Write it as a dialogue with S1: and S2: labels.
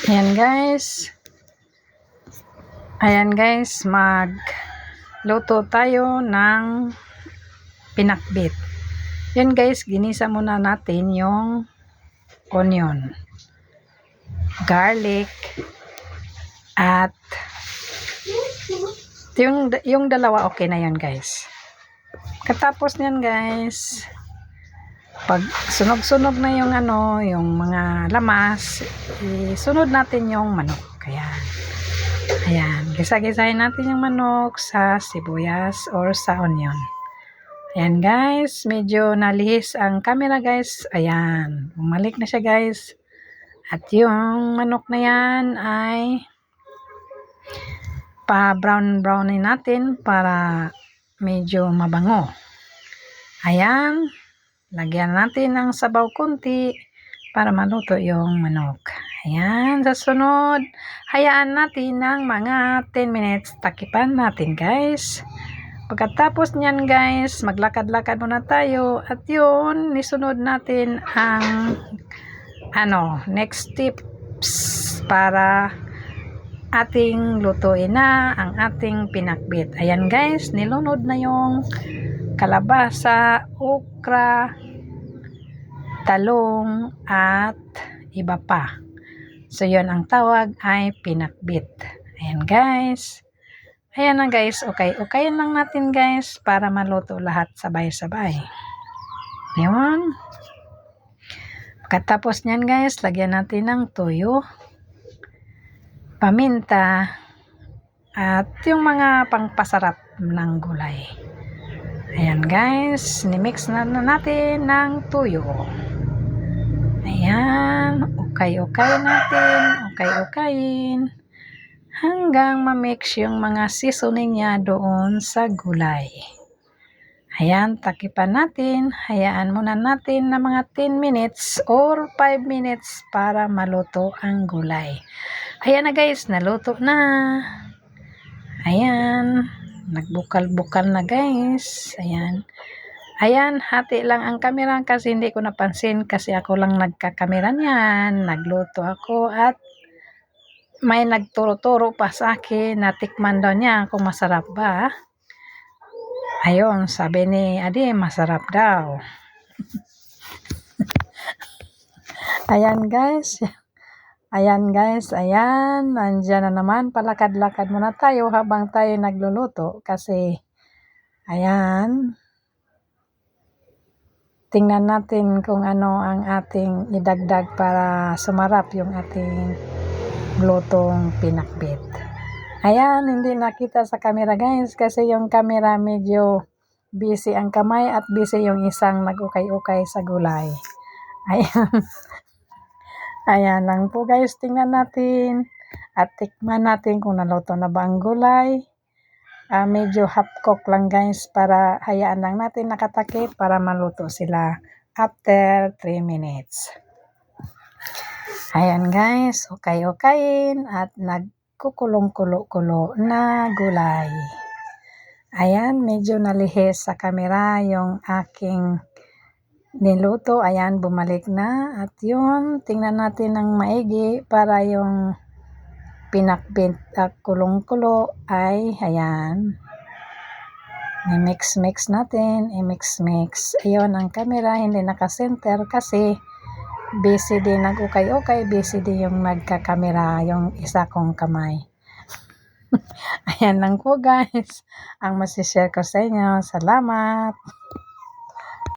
S1: Ayan guys. Magluto tayo ng pinakbit. Yan guys, ginisa muna natin yung onion, garlic, at yung dalawa okay na yan guys. Katapos niyan guys, pag sunog-sunog na yung yung mga lamas, isunod natin yung manok. Ayan, gisa-gisahin natin yung manok sa sibuyas or sa onion. Ayan guys, medyo nalihis ang camera guys. Ayan, bumalik na siya guys. At yung manok na yan ay pa-brown-brownin natin para medyo mabango. Ayan, lagyan natin ng sabaw konti para maluto yung manok. Ayan, sa sunod, hayaan natin ng mga 10 minutes. Takipan natin guys. Pagkatapos niyan guys, maglakad-lakad muna tayo. At yun, nisunod natin ang next tips para ating lutuin na ang ating pinakbit. Ayan guys, nilunod na yung kalabasa, okra, talong, at iba pa. So, yun ang tawag ay pinakbit. Ayan guys. Ayan na guys. Okay lang natin guys para maluto lahat sabay-sabay. Ayan. Pagkatapos nyan guys, lagyan natin ng toyo, paminta, at yung mga pangpasarap ng gulay. Ayan guys. Nimix na natin ng toyo. Ayan. Okay-okayin hanggang ma-mix yung mga seasoning niya doon sa gulay. Ayan, takipan natin. Hayaan muna natin na mga 10 minutes or 5 minutes para maluto ang gulay. Ayan na guys, naluto na. Ayan, nagbukal-bukal na guys. Ayan, hati lang ang camera kasi hindi ko napansin kasi ako lang nagkakamera niyan. Nagluto ako at may nagturo-turo pa sa akin na tikman daw niya kung masarap ba. Ayun, sabi ni Adi, masarap daw. Ayan guys. Ayan, nandiyan na naman. Palakad-lakad muna tayo habang tayo nagluluto kasi ayan. Tingnan natin kung ano ang ating idagdag para sumarap yung ating lutong pinakbit. Ayan, hindi nakita sa camera guys kasi yung camera medyo busy ang kamay at busy yung isang nag-ukay-ukay sa gulay. Ayan. Ayan lang po guys, tingnan natin at tikman natin kung naluto na ba ang gulay. Medyo half cook lang guys para hayaan lang natin nakatakip para maluto sila after 3 minutes. Ayan guys, okay-okayin at nagkukulong-kulo-kulo na gulay. Ayan, medyo nalihis sa camera yung aking niluto. Ayan, bumalik na at yun, tingnan natin ng maigi para yung pinakbit at kulong-kulo ay ayan. I-mix natin. Ayun, ang camera hindi naka-center kasi busy din nag-ukay-ukay. Busy din yung nagka-camera, yung isa kong kamay. Ayan lang po guys. Ang masishare ko sa inyo. Salamat.